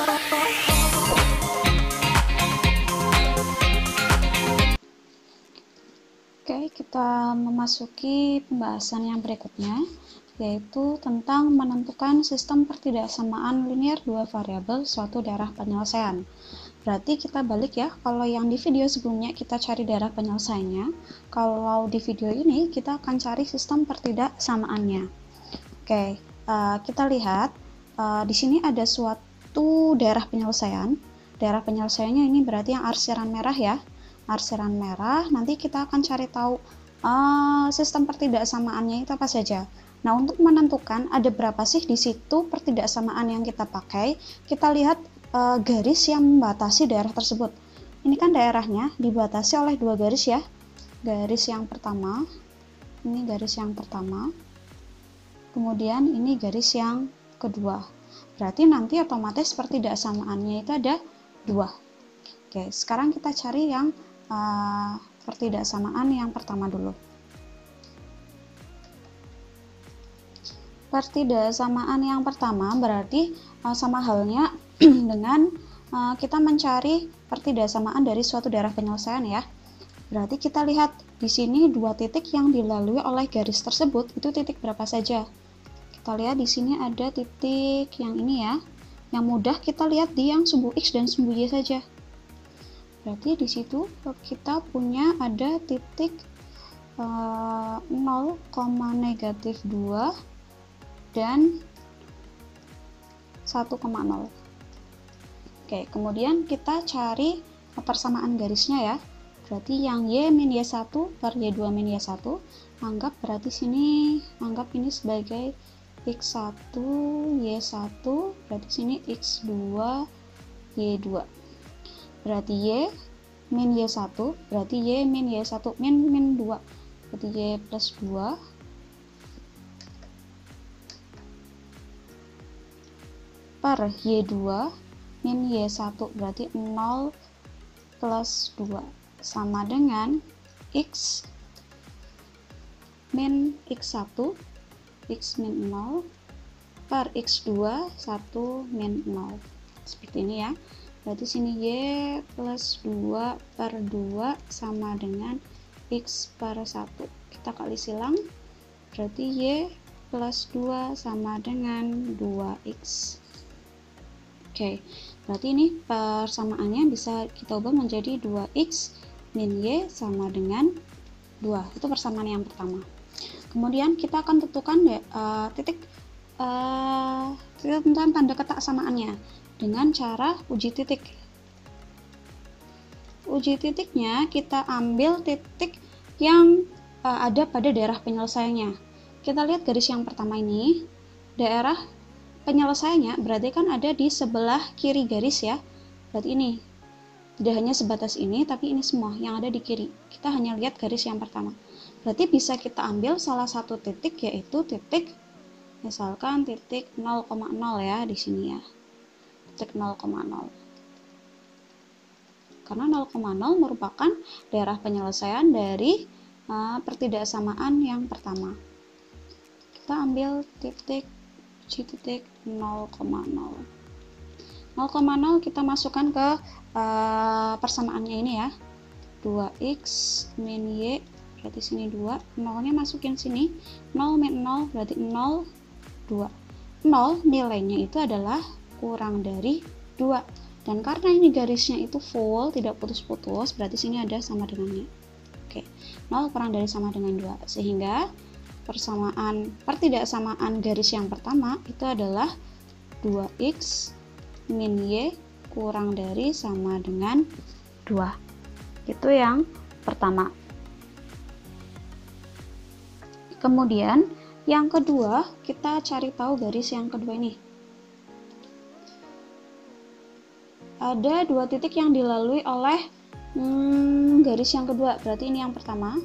Oke, kita memasuki pembahasan yang berikutnya, yaitu tentang menentukan sistem pertidaksamaan linear dua variabel suatu daerah penyelesaian. Berarti kita balik ya, kalau yang di video sebelumnya kita cari daerah penyelesaiannya, kalau di video ini kita akan cari sistem pertidaksamaannya. Oke, kita lihat di sini ada suatu daerah penyelesaian. Daerah penyelesaiannya ini berarti yang arsiran merah ya. Arsiran merah, nanti kita akan cari tahu sistem pertidaksamaannya itu apa saja. Nah, untuk menentukan ada berapa sih di situ pertidaksamaan yang kita pakai, kita lihat garis yang membatasi daerah tersebut. Ini kan daerahnya dibatasi oleh dua garis ya. Garis yang pertama, ini garis yang pertama, kemudian ini garis yang kedua. Berarti nanti otomatis pertidaksamaannya itu ada dua. Oke, sekarang kita cari yang pertidaksamaan yang pertama dulu. Pertidaksamaan yang pertama berarti sama halnya dengan kita mencari pertidaksamaan dari suatu daerah penyelesaian ya. Berarti kita lihat di sini dua titik yang dilalui oleh garis tersebut itu titik berapa saja. Kita lihat di sini ada titik yang ini ya. Yang mudah kita lihat di yang sumbu X dan sumbu Y saja. Berarti di situ kita punya ada titik 0, -2 dan 1,0. Oke, kemudian kita cari persamaan garisnya ya. Berarti yang Y min Y1 per Y2 min Y1, anggap berarti sini anggap ini sebagai X1 Y1, berarti sini X2 Y2. Berarti Y min Y1, berarti Y min Y1 min 2, berarti Y plus 2 per Y2 min Y1, berarti 0 plus 2 sama dengan X min X1, X min 0 per X2 1 min 0. Seperti ini ya. Berarti sini Y plus 2 per 2 sama dengan X per 1. Kita kali silang, berarti Y plus 2 sama dengan 2X. Oke, berarti ini persamaannya bisa kita ubah menjadi 2X min Y sama dengan 2. Itu persamaan yang pertama. Kemudian kita akan tentukan tentukan tanda ketaksamaannya dengan cara uji titik. Uji titiknya kita ambil titik yang ada pada daerah penyelesaiannya. Kita lihat garis yang pertama ini, daerah penyelesaiannya berarti kan ada di sebelah kiri garis ya. Berarti ini tidak hanya sebatas ini, tapi ini semua yang ada di kiri. Kita hanya lihat garis yang pertama. Berarti bisa kita ambil salah satu titik, yaitu titik misalkan titik 0,0 ya di sini ya. Titik 0,0. Karena 0,0 merupakan daerah penyelesaian dari pertidaksamaan yang pertama. Kita ambil titik 0,0. 0,0 kita masukkan ke persamaannya ini ya. 2x min y, berarti sini 2, 0 nya masukin sini, 0 min 0 berarti 0, 2. 0 nilainya itu adalah kurang dari 2, dan karena ini garisnya itu full, tidak putus-putus, berarti sini ada sama dengannya. Oke, 0 kurang dari sama dengan 2, sehingga pertidaksamaan garis yang pertama itu adalah 2x min y kurang dari sama dengan 2. Itu yang pertama. Kemudian yang kedua, kita cari tahu garis yang kedua ini. Ada dua titik yang dilalui oleh garis yang kedua, berarti ini yang pertama,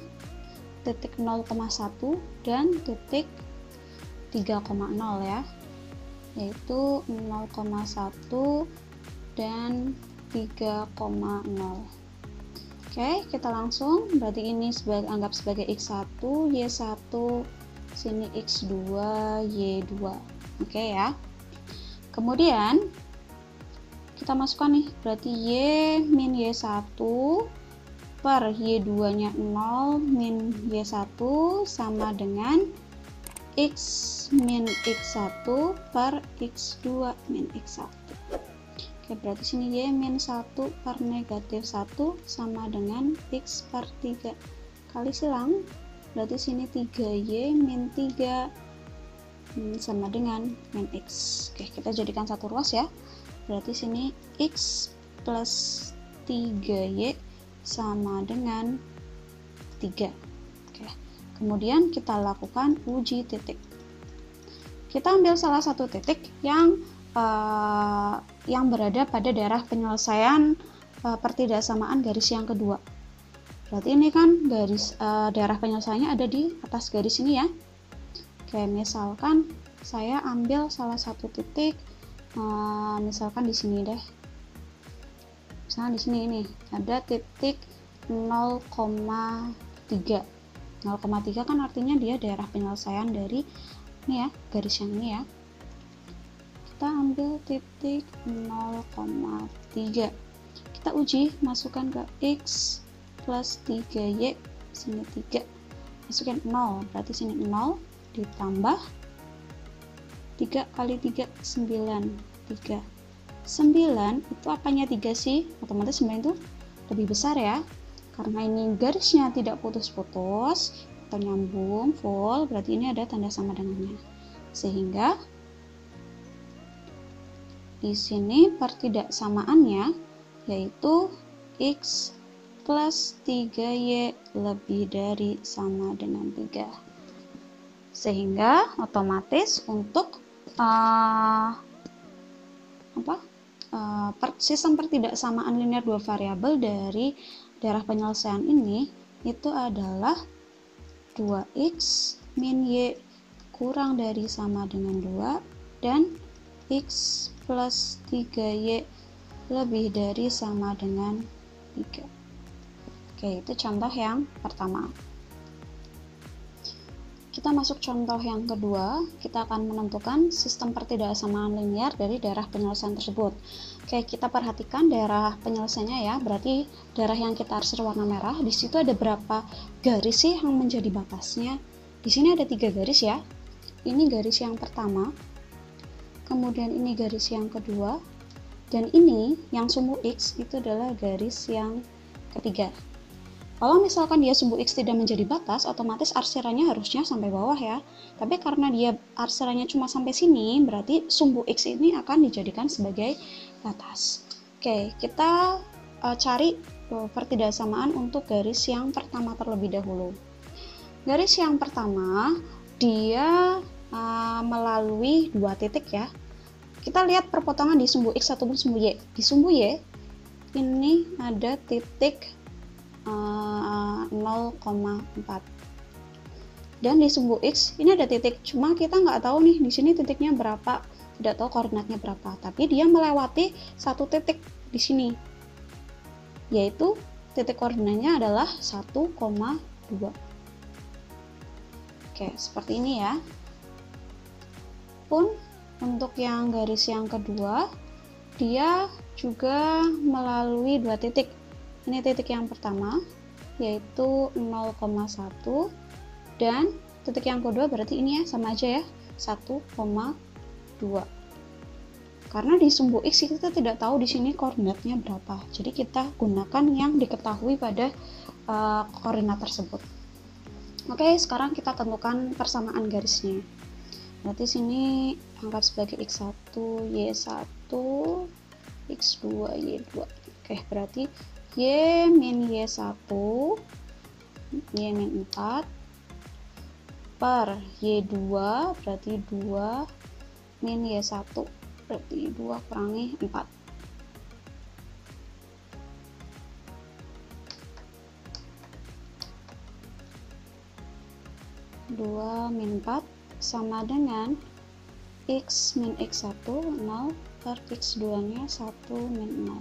titik 0,1 dan titik 3,0 ya, yaitu 0,1 dan 3,0. Oke, kita langsung, berarti ini anggap sebagai X1, Y1, sini X2, Y2. Oke ya. Kemudian kita masukkan nih, berarti Y min Y1 per Y2 nya 0 min Y1 sama dengan X min X1 per X2 min X1. Oke, berarti sini Y min 1 per negatif 1 sama dengan X per 3 kali silang, berarti sini 3Y min 3 sama dengan min X. Oke, kita jadikan satu ruas ya, berarti sini X plus 3Y sama dengan 3. Oke, kemudian kita lakukan uji titik. Kita ambil salah satu titik yang berada pada daerah penyelesaian pertidaksamaan garis yang kedua. Berarti ini kan garis daerah penyelesaiannya ada di atas garis ini ya. Oke, misalkan saya ambil salah satu titik, misalkan di sini deh. Misalnya di sini ini ada titik 0,3. 0,3 kan artinya dia daerah penyelesaian dari ini ya, garis yang ini ya. Kita ambil titik 0,3. Kita uji, masukkan ke X plus 3Y, sini 3. Masukin 0, berarti sini 0 ditambah 3 kali 3, 9. 3. 9 itu apanya 3 sih? Otomatis 9 itu lebih besar ya. Karena ini garisnya tidak putus-putus atau nyambung full, berarti ini ada tanda sama dengannya. Sehingga di sini pertidaksamaannya yaitu X plus 3Y lebih dari sama dengan 3. Sehingga otomatis untuk sistem pertidaksamaan linear dua variabel dari daerah penyelesaian ini itu adalah 2x min y kurang dari sama dengan 2 dan x plus 3y lebih dari sama dengan 3. Oke, itu contoh yang pertama. Kita masuk contoh yang kedua, kita akan menentukan sistem pertidaksamaan linear dari daerah penyelesaian tersebut. Oke, kita perhatikan daerah penyelesaiannya ya, berarti daerah yang kita arsir warna merah, di situ ada berapa garis sih yang menjadi batasnya? Di sini ada 3 garis ya. Ini garis yang pertama, kemudian ini garis yang kedua, dan ini yang sumbu X itu adalah garis yang ketiga. Kalau misalkan dia sumbu X tidak menjadi batas, otomatis arsirannya harusnya sampai bawah ya. Tapi karena dia arsirannya cuma sampai sini, berarti sumbu X ini akan dijadikan sebagai batas. Oke, kita cari pertidaksamaan untuk garis yang pertama terlebih dahulu. Garis yang pertama, dia melalui 2 titik ya. Kita lihat perpotongan di sumbu X ataupun sumbu Y. Di sumbu Y, ini ada titik 0,4 dan di sumbu X ini ada titik, cuma kita nggak tahu nih di sini titiknya berapa, tidak tahu koordinatnya berapa, tapi dia melewati satu titik di sini, yaitu titik koordinatnya adalah 1,2. Oke, seperti ini ya. Pun untuk yang garis yang kedua, dia juga melalui 2 titik. Ini titik yang pertama yaitu 0,1 dan titik yang kedua berarti ini ya sama aja ya, 1,2. Karena di sumbu X kita tidak tahu di sini koordinatnya berapa, jadi kita gunakan yang diketahui pada koordinat tersebut. Oke, sekarang kita tentukan persamaan garisnya. Berarti sini anggap sebagai X1, Y1, X2, Y2. Oke, berarti Y min Y1, Y min 4 per Y2 berarti 2 min Y1 berarti 2 kurangi 4. 2 min 4 sama dengan X min X1 0 per X2 nya 1 min 0.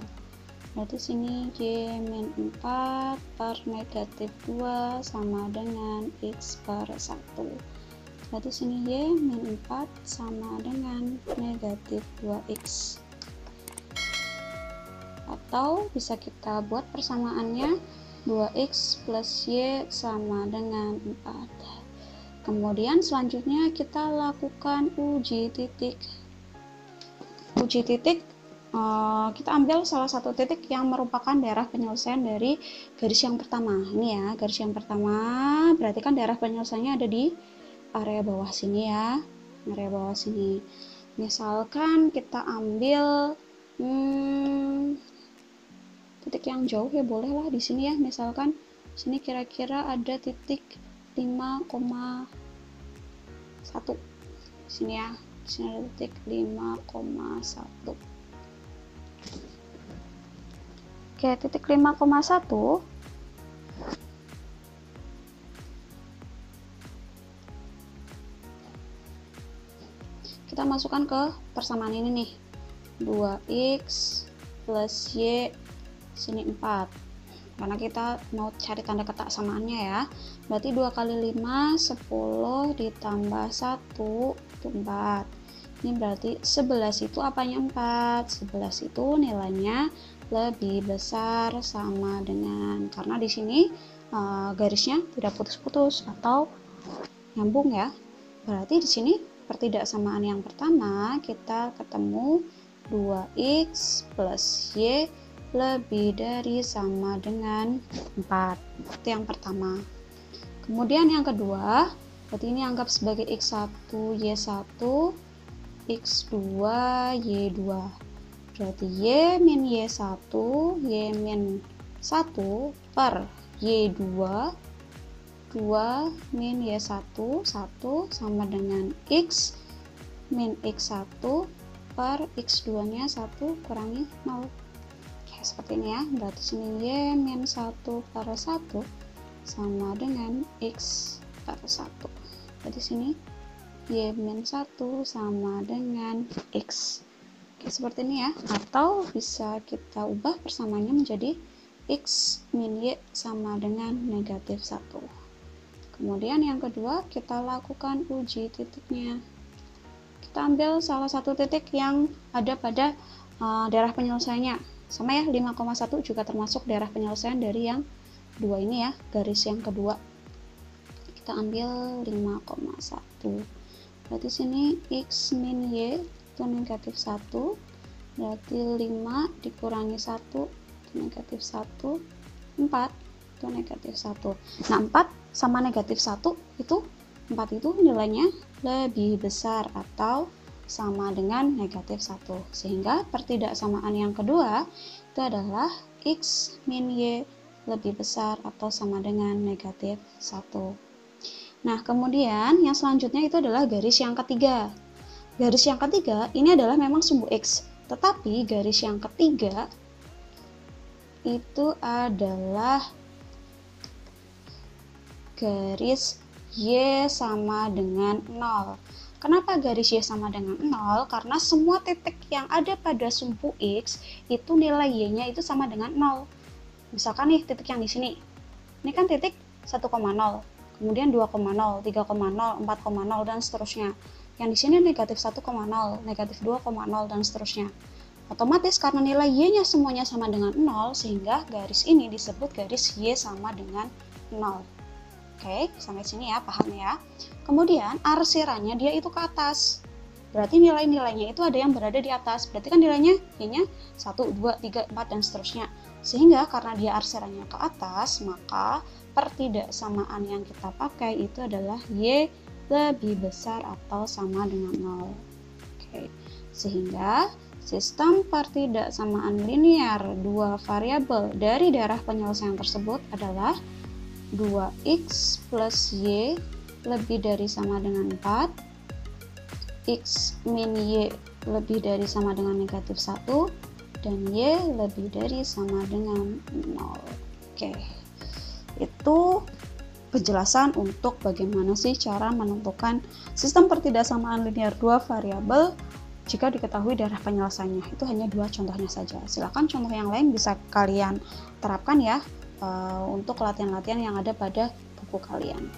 Berarti sini Y min 4 per negatif 2 sama dengan X per 1. Berarti sini Y min 4 sama dengan negatif 2X. Atau bisa kita buat persamaannya 2x plus y sama dengan 4. Kemudian selanjutnya kita lakukan uji titik. Kita ambil salah satu titik yang merupakan daerah penyelesaian dari garis yang pertama. Ini ya, garis yang pertama, berarti kan daerah penyelesaiannya ada di area bawah sini ya, area bawah sini. Misalkan kita ambil titik yang jauh ya, bolehlah di sini ya. Misalkan sini kira-kira ada titik 5,1 sini ya. Di sini ada titik 5,1. Oke, titik 5,1 kita masukkan ke persamaan ini nih, 2x plus y sini 4, karena kita mau cari tanda ketak samaannya ya. Berarti 2 kali 5 10 ditambah 1 itu 4. Ini berarti 11 itu apanya 4? 11 itu nilainya lebih besar sama dengan, karena di sini garisnya tidak putus-putus atau nyambung ya. Berarti di sini pertidaksamaan yang pertama kita ketemu 2x plus y lebih dari sama dengan 4. Itu yang pertama. Kemudian yang kedua, berarti ini anggap sebagai x1, y1, x2, y2. Berarti y min y1, y min 1 per y2, 2 min y1, 1 sama dengan x min x1 per x2 nya 1 kurangi 0. Oke, seperti ini ya. Berarti sini y min 1 per 1 sama dengan x per 1. Berarti sini y min 1 sama dengan x. Oke, seperti ini ya. Atau bisa kita ubah persamaannya menjadi x min y sama dengan negatif 1. Kemudian yang kedua, kita lakukan uji titiknya. Kita ambil salah satu titik yang ada pada daerah penyelesaiannya. Sama ya, 5,1 juga termasuk daerah penyelesaian dari yang dua ini ya, garis yang kedua. Kita ambil 5,1. Berarti sini x min y itu negatif 1. Berarti 5 dikurangi 1 itu negatif 1. 4 itu negatif 1. Nah, 4 sama negatif 1 itu 4 itu nilainya lebih besar atau sama dengan negatif 1. Sehingga pertidaksamaan yang kedua itu adalah x min y lebih besar atau sama dengan negatif 1. Nah, kemudian yang selanjutnya itu adalah garis yang ketiga. Garis yang ketiga ini adalah memang sumbu x, tetapi garis yang ketiga itu adalah garis y sama dengan 0. Kenapa garis y sama dengan 0? Karena semua titik yang ada pada sumbu x itu nilai y-nya itu sama dengan 0. Misalkan nih titik yang di sini. Ini kan titik 1,0, kemudian 2,0, 3,0, 4,0 dan seterusnya. Yang di sini negatif 1,0, negatif 2,0 dan seterusnya. Otomatis karena nilai y-nya semuanya sama dengan 0, sehingga garis ini disebut garis y sama dengan 0. Oke, sampai sini ya, paham ya. Kemudian arsiranya dia itu ke atas. Berarti nilai-nilainya itu ada yang berada di atas. Berarti kan nilainya y-nya 1, 2, 3, 4 dan seterusnya. Sehingga karena dia arsiranya ke atas, maka pertidaksamaan yang kita pakai itu adalah y lebih besar atau sama dengan 0. Oke. Sehingga sistem pertidaksamaan linear dua variabel dari daerah penyelesaian tersebut adalah 2x plus y lebih dari sama dengan 4, x min y lebih dari sama dengan negatif 1, dan y lebih dari sama dengan 0. Oke, itu penjelasan untuk bagaimana sih cara menentukan sistem pertidaksamaan linear dua variabel jika diketahui daerah penyelesaiannya. Itu hanya dua contohnya saja. Silakan contoh yang lain bisa kalian terapkan ya untuk latihan-latihan yang ada pada buku kalian.